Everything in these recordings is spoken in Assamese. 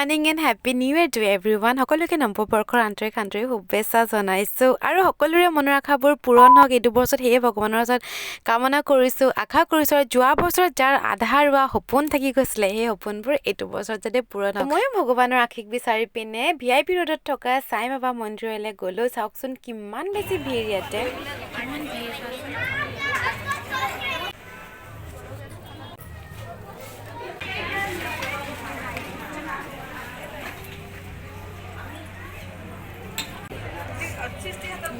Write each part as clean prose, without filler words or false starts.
Morning and happy new year to everyone. সকলোকে নৱবৰ্ষৰ আন্তৰিক শুভেচ্ছা জনাইছোঁ আৰু সকলোৰে মনৰ আশাবোৰ পূৰণ হওক এইটো বছৰত। সেয়ে ভগৱানৰ ওচৰত কামনা কৰিছোঁ, আশা কৰিছোঁ আৰু যোৱা বছৰত যাৰ আধা ৰোৱা সপোন থাকি গৈছিলে সেই সপোনবোৰ এইটো বছৰত যাতে পূৰণ হয়। ময়ো ভগৱানৰ আশীষ বিচাৰি পিনে VIP ৰোডত থকা সাই বাবা মন্দিৰলৈ গ'লোঁ। চাওকচোন কিমান বেছি ভিৰ ইয়াতে।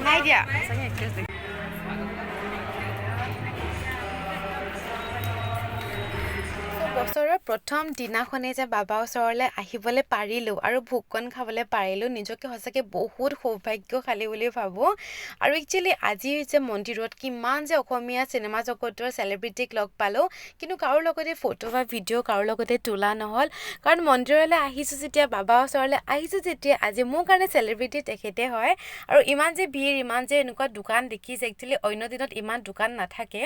নাই দিয়া বছৰৰ প্ৰথম দিনাখনে যে বাবা ওচৰলৈ আহিবলৈ পাৰিলোঁ আৰু ভোগকণ খাবলৈ পাৰিলোঁ, নিজকে সঁচাকৈ বহুত সৌভাগ্যশালী বুলি ভাবোঁ। আৰু একচুৱেলি আজিৰ যে মন্দিৰত কিমান যে অসমীয়া চিনেমা জগতৰ চেলিব্ৰিটিক লগ পালোঁ, কিন্তু কাৰো লগতে ফটো বা ভিডিঅ' কাৰো লগতে তোলা নহ'ল। কাৰণ মন্দিৰলৈ আহিছোঁ যেতিয়া, বাবা ওচৰলৈ আহিছোঁ যেতিয়া, আজি মোৰ কাৰণে চেলিব্ৰিটি তেখেতে হয়। আৰু ইমান যে ভিৰ, ইমান যে এনেকুৱা দোকান দেখিছে, একচুৱেলি অন্য দিনত ইমান দোকান নাথাকে।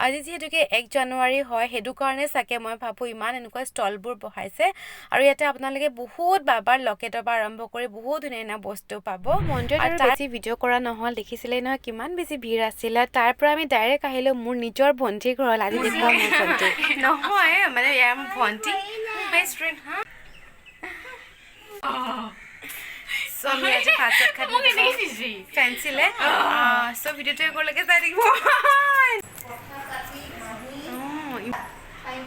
আজি যিহেতুকে 1 জানুৱাৰী হয়, সেইটো কাৰণে চাগে মই ভাবোঁ ইমান এনেকুৱা ষ্টলবোৰ বহাইছে। আৰু ইয়াতে আপোনালোকে বহুত বাবাৰ লকেটৰ পৰা আৰম্ভ কৰি বহুত ধুনীয়া বস্তু পাব। মন্দিৰত আৰু বেছি ভিডিঅ' কৰা নহ'ল, দেখিছিলেই নহয় কিমান বেছি ভিৰ আছিলে। তাৰ পৰা আমি ডাইৰেক্ট আহিলোঁ মোৰ নিজৰ ভণ্টিৰ ঘৰলৈ। আজি দেখুৱাম মোৰ ভণ্টি নহয়, মানে ইয়াৰ মোৰ ভণ্টি বেষ্ট ফ্ৰেণ্ড। চ' আমি আজি ভাত চাত খাই ফেঞ্চিলে। চ' ভিডিঅ'টো একেলগে চাই থাকিব।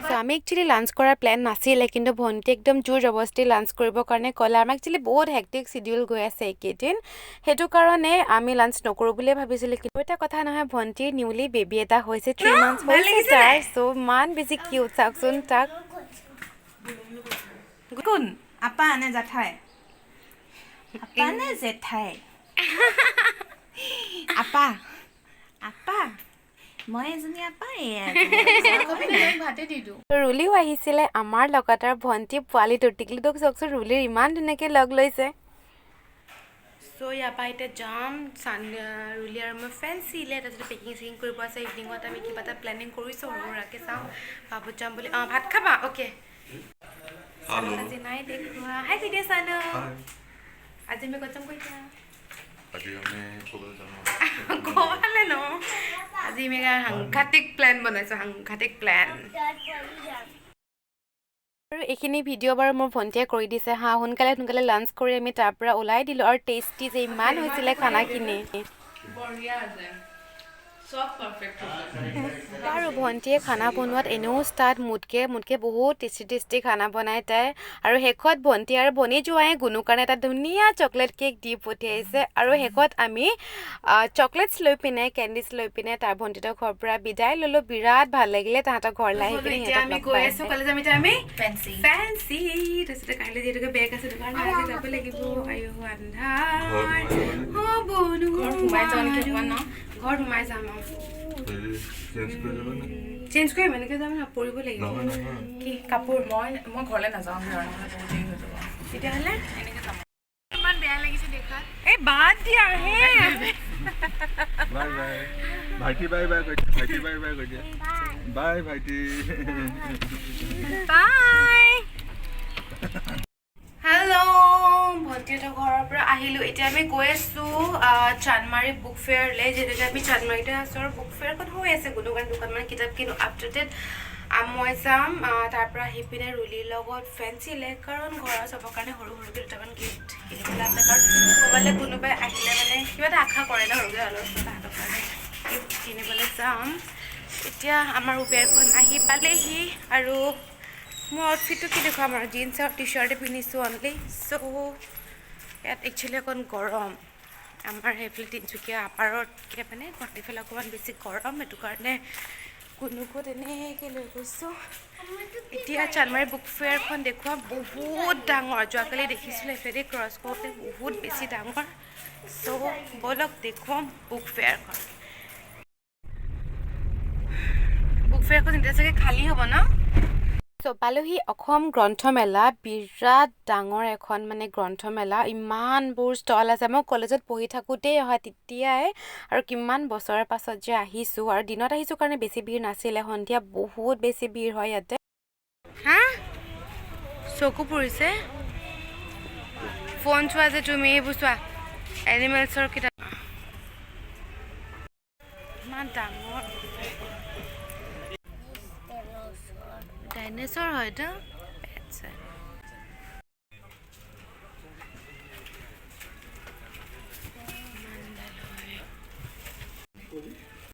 চ' আমি একচুৱেলি লাঞ্চ কৰাৰ প্লেন নাছিলে, কিন্তু ভণ্টি একদম জোৰ জবস্তি লাঞ্চ কৰিবৰ কাৰণে ক'লে। আমাৰ একচুৱেলি বহুত হেক্টিক চিডিউল গৈ আছে এইকেইদিন, সেইটো কাৰণে আমি লাঞ্চ নকৰোঁ বুলিয়ে ভাবিছিলোঁ। কিন্তু এটা কথা নহয়, ভণ্টিৰ নিউলি বেবী এটা হৈছে, 3 months হৈছে তাৰ। চ' ইমান বেছি কিউট, চাওকচোন তাক। কোন আপা নে জেঠাই? আপা নে জেঠাই? আপা আপা মই এজনী আপা। ৰুলিও আহিছিলে আমাৰ লগত, আৰু ভণ্টি পোৱালিটো টিকলিটোক চাওকচোন, ৰুলিৰ ইমান ধুনীয়াকৈ লগ লৈছে। চ' ইয়াৰ পৰা এতিয়া যাম ৰুলি আৰু মই ফেঞ্চিলে, তাৰপিছত পেকিং চেকিং কৰিব আছে। ইভিনিঙত আমি কিবা এটা প্লেনিং কৰিছোঁ, সৰু সুৰাকৈ চাওঁ বাবুত যাম বুলি। ভাত খাবা? অ'কে। আজি নাই দেখুৱা। হাই ভিডিঅ' চানো। আজি আমি ক'ত যাম কৈছা? ক'বালে ন? আজি আমি সাংঘাতিক প্লেন বনাইছোঁ, সাংঘাতিক প্লেন। আৰু এইখিনি ভিডিঅ' বাৰু মোৰ ভণ্টিয়ে কৰি দিছে হা। সোনকালে লাঞ্চ কৰি আমি তাৰ পৰা ওলাই দিলোঁ। আৰু টেষ্টি যে ইমান হৈছিলে খানাখিনি। আৰু ভণ্টিয়ে খানা বনোৱাত এনেও ষ্টাৰ্ট, মোতকৈ বহুত টেষ্টি খানা বনাই তাই। আৰু শেষত ভণ্টি আৰু ভনী জোঁৱাই গুণুৰ কাৰণে এটা ধুনীয়া চকলেট কেক দি পঠিয়াইছে। আৰু শেষত আমি চকলেটছ লৈ পিনে, কেণ্ডিজ লৈ পিনে তাৰ ভণ্টিহঁতৰ ঘৰৰ পৰা বিদায় ল'লোঁ। বিৰাট ভাল লাগিলে তাহাঁতৰ ঘৰলৈ আহি পিনে। এতিয়া আমি গৈ আছোঁ কলেজ, আমি ফেঞ্চি। তাৰপিছতে কাইলৈ যিহেতুকে বেগ আছে, দোকান যাব লাগিব। ঘৰত সোমাই যাম আৰু চেঞ্জ কৰিম, এনেকৈ যাম না, পৰিব লাগিব কি কাপোৰ। মই ঘৰলৈ নাযাওঁ তেতিয়াহ'লে এনেকৈ যাম। ইমান বেয়া লাগিছে দেখাত। এই বাদ দিয়া হে। ভাইটি বাই বাই কৈ দিয়া। বাই ভাইটি। বাই। হেল্ল', ভণ্টিহঁতৰ ঘৰৰ পৰা আহিলোঁ। এতিয়া আমি গৈ আছোঁ চান্দমাৰী বুক ফেয়াৰলৈ, যিহেতুকে আমি চান্দমাৰীতে আছোঁ আৰু বুক ফেয়াৰখন হৈ আছে। গোটেই দোকানমান কিতাপ কিনো আপডেটেড। মই যাম তাৰ পৰা আহি পিনে ৰুলিৰ লগত ফেঞ্চিলে, কাৰণ ঘৰৰ চবৰ কাৰণে সৰুকৈ দুটামান গিফ্ট কিনিবলৈ আছে। কাৰণ ক'ৰবালৈ কোনোবাই আহিলে মানে কিবা এটা আশা কৰে ন, সৰুকৈ অলপ তাহাঁতৰ কাৰণে গিফ্ট কিনিবলৈ যাম। এতিয়া আমাৰ উবেৰখন আহি পালেহি আৰু মোৰ আউটফিটটো কি দেখুৱাম আৰু, জিন্স আৰু টি চাৰ্টে পিন্ধিছোঁ অনলি। চ' ইয়াত একচুৱেলি অকণ গৰম। আমাৰ সেইফালে তিনিচুকীয়া আপাৰতকৈ মানে গুৱাহাটীফালে অকণমান বেছি গৰম, সেইটো কাৰণে কোনোকো তেনেকৈ লৈ গৈছোঁ। এতিয়া চান্দমাৰী বুক ফেয়াৰখন দেখুৱাম, বহুত ডাঙৰ। যোৱাকালি দেখিছিলোঁ এফালে ক্ৰছ কৰোঁতে, বহুত বেছি ডাঙৰ। চ' ব'লক দেখুৱাম বুক ফেয়াৰখন। বুক ফেয়াৰখন এতিয়া চাগে খালী হ'ব ন? পালোহি অসম গ্ৰন্থমেলা। বিৰাট ডাঙৰ এখন মানে গ্ৰন্থমেলা, ইমানবোৰ ষ্টল আছে। মই কলেজত পঢ়ি থাকোঁতেই অহা তেতিয়াই, আৰু কিমান বছৰৰ পাছত যে আহিছোঁ। আৰু দিনত আহিছোঁ কাৰণে বেছি ভিৰ নাছিলে, সন্ধিয়া বহুত বেছি ভিৰ হয় ইয়াতে। হা চকু পৰিছে। ফোন চোৱা যে তুমি এইবোৰ চোৱা এনিমেলছৰ কিতাপ ইমান ডাঙৰ ডাইনেছৰ হয়তো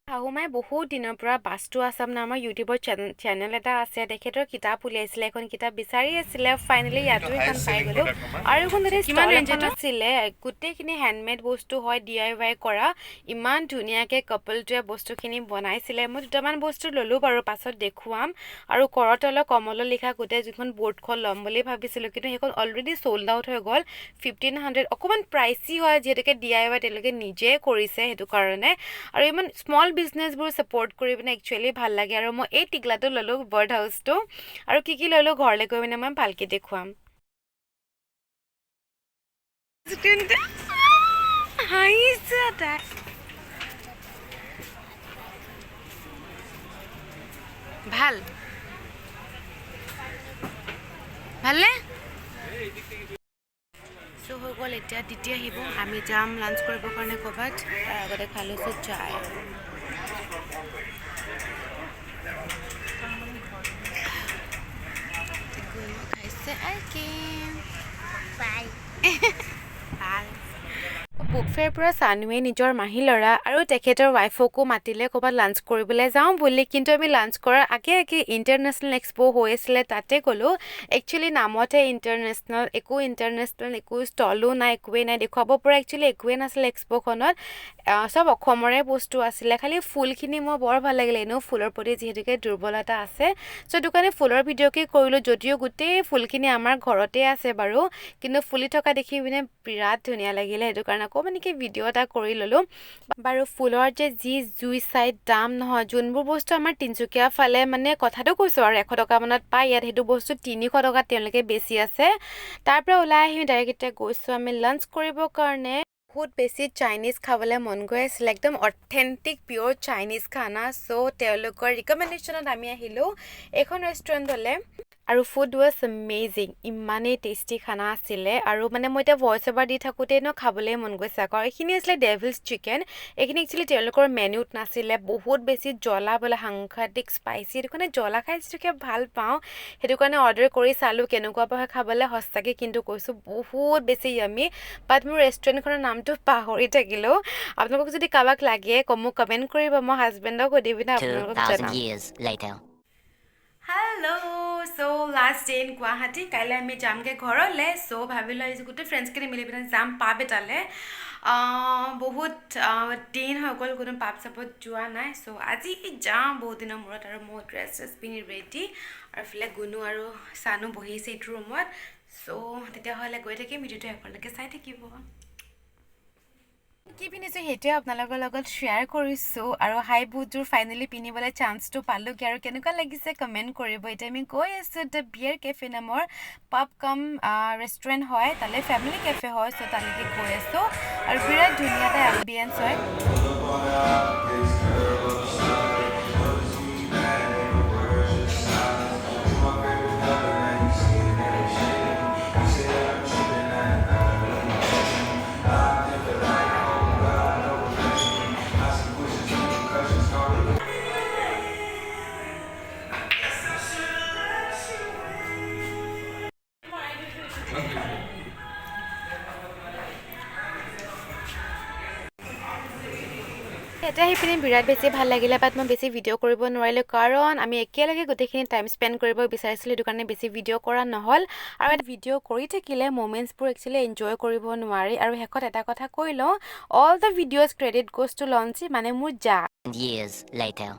শাহুমাই বহুত দিনৰ পৰা বাস্তু আছাম নামৰ ইউটিউবৰ চেনেল এটা আছে তেখেতৰ কিতাপ উলিয়াইছিলে এখন কিতাপ বিচাৰি আছিলে ফাইনেলি ইয়াতো এখন পাই গ'লো আৰু এখন তাতে ষ্টল এখন আছিলে গোটেইখিনি হেণ্ডমেড বস্তু হয় DIY কৰা ইমান ধুনীয়াকৈ কাপলটোৱে বস্তুখিনি বনাইছিলে মই দুটামান বস্তু ল'লোঁ বাৰু পাছত দেখুৱাম আৰু কৰতলৰ কমলত লিখা গোটেই যিখন বৰ্ডখন ল'ম বুলি ভাবিছিলোঁ কিন্তু সেইখন অলৰেডি চ'ল্ড আউট হৈ গ'ল 1500 অকণমান প্ৰাইচি হয় যিহেতুকে DIY তেওঁলোকে নিজে কৰিছে সেইটো কাৰণে আৰু ইমান স্মল বিজনেছবোৰ ছাপোৰ্ট কৰি পিনে একচুৱেলি ভাল লাগে আৰু মই এই টিকলাটো ল'লোঁ বাৰ্ড হাউচটো আৰু কি ল'লোঁ ঘৰলৈ গৈ পিনে মই ভালকৈ দেখুৱাম ভাল ভালনে চ' হৈ গ'ল এতিয়া তেতিয়া আহিব আমি যাম লাঞ্চ কৰিবৰ কাৰণে ক'ৰবাত তাৰ আগতে খালোঁছোঁ চাই খাইছে ভাল বুক ফেয়াৰ পৰা চানুৱে নিজৰ মাহী ল'ৰা আৰু তেখেতৰ ৱাইফকো মাতিলে ক'ৰবাত লাঞ্চ কৰিবলৈ যাওঁ বুলি কিন্তু আমি লাঞ্চ কৰাৰ আগে ইণ্টাৰনেশ্যনেল এক্সপ' হৈ আছিলে তাতে গ'লোঁ একচুৱেলি নামতে ইণ্টাৰনেশ্যনেল একো ষ্টলো নাই একোৱেই নাই দেখুৱাব পৰা একচুৱেলি একোৱেই নাছিলে এক্সপ'খনত চব অসমৰে বস্তু আছিলে খালি ফুলখিনি মোৰ বৰ ভাল লাগিলে এনেও ফুলৰ প্ৰতি যিহেতুকে দুৰ্বলতা আছে চ' সেইটো কাৰণে ফুলৰ ভিডিঅ'কে কৰিলোঁ যদিও গোটেই ফুলখিনি আমাৰ ঘৰতে আছে বাৰু কিন্তু ফুলি থকা দেখি পিনে বিৰাট ধুনীয়া লাগিলে সেইটো কাৰণে অকণমানিকৈ ভিডিঅ' এটা কৰি ল'লোঁ বাৰু ফুলৰ যে যি জুই চাই দাম নহয় যোনবোৰ বস্তু আমাৰ তিনিচুকীয়া ফালে মানে কথাটো কৈছোঁ আৰু 100 টকামানত পায় ইয়াত সেইটো বস্তু 300 টকাত তেওঁলোকে বেছি আছে তাৰ পৰা ওলাই আহি ডাইৰেক্ট এতিয়া গৈছোঁ আমি লাঞ্চ কৰিবৰ কাৰণে বহুত বেছি চাইনিজ খাবলৈ মন গৈ আছিলে একদম অথেণ্টিক পিয়'ৰ চাইনিজ খানা চ' তেওঁলোকৰ ৰিকমেণ্ডেশ্যনত আমি আহিলোঁ এইখন ৰেষ্টুৰেণ্টলৈ আৰু ফুড ৱাজ এমেজিং ইমানেই টেষ্টি খানা আছিলে আৰু মানে মই এতিয়া ভইচ অভাৰ দি থাকোঁতে খাবলৈ মন গৈছে আকৌ এইখিনি আছিলে ডেভিলছ চিকেন এইখিনি একচুৱেলি তেওঁলোকৰ মেনুত নাছিলে বহুত বেছি জ্বলা বোলে সাংঘাতিক স্পাইচি সেইটো কাৰণে জ্বলা খাই যিটোকে ভাল পাওঁ সেইটো কাৰণে অৰ্ডাৰ কৰি চালোঁ কেনেকুৱা পায় খাবলৈ সঁচাকৈ কিন্তু কৈছোঁ বহুত বেছি য়ামি বাট মোৰ ৰেষ্টুৰেণ্টখনৰ নামটো পাহৰি থাকিলোঁ আপোনালোকক যদি কাৰোবাক লাগে মোক কমেণ্ট কৰিব মই হাজবেণ্ডক সুধি পিনে আপোনালোকক জনাম hello' so' last day in Guwahati কাইলৈ আমি যামগৈ ঘৰলৈ চ' ভাবিলোঁ আজি গোটেই ফ্ৰেণ্ডছখিনি মিলি পিনে যাম পাব এটালৈ বহুত দিন হৈ গ'ল কোনো পাব চাবত যোৱা নাই চ' আজি যাম বহুত দিনৰ মূৰত আৰু মই ড্ৰেছ পিন্ধি ৰেডি আৰু এইফালে গুণু আৰু চানু বহিছে এইটো ৰুমত চ' তেতিয়াহ'লে গৈ থাকিম ভিডিঅ'টো এখনলৈকে চাই থাকিব কি পিন্ধিছোঁ সেইটোৱে আপোনালোকৰ লগত শ্বেয়াৰ কৰিছোঁ আৰু হাই বুটযোৰ ফাইনেলি পিন্ধিবলৈ চান্সটো পালোঁগৈ আৰু কেনেকুৱা লাগিছে কমেণ্ট কৰিব এতিয়া আমি গৈ আছোঁ দ্য বিয়েৰ কেফে নামৰ পাব কাম ৰেষ্টুৰেণ্ট হয় তালৈ ফেমিলি কেফে হয় চ' তালৈকে গৈ আছোঁ আৰু বিৰাট ধুনীয়া এটা এম্বিয়েঞ্চ হয় ইয়াতে আহি পিনে বিৰাট বেছি ভাল লাগিলে বাট মই বেছি ভিডিঅ' কৰিব নোৱাৰিলোঁ কাৰণ আমি একেলগে গোটেইখিনি টাইম স্পেণ্ড কৰিব বিচাৰিছিলোঁ সেইটো কাৰণে বেছি ভিডিঅ' কৰা নহ'ল আৰু এটা ভিডিঅ' কৰি থাকিলে মমেণ্টছবোৰ একচুৱেলি এনজয় কৰিব নোৱাৰি আৰু শেষত এটা কথা কৈ লওঁ all the videos credit goes to লঞ্চি মানে মোৰ যা Years later.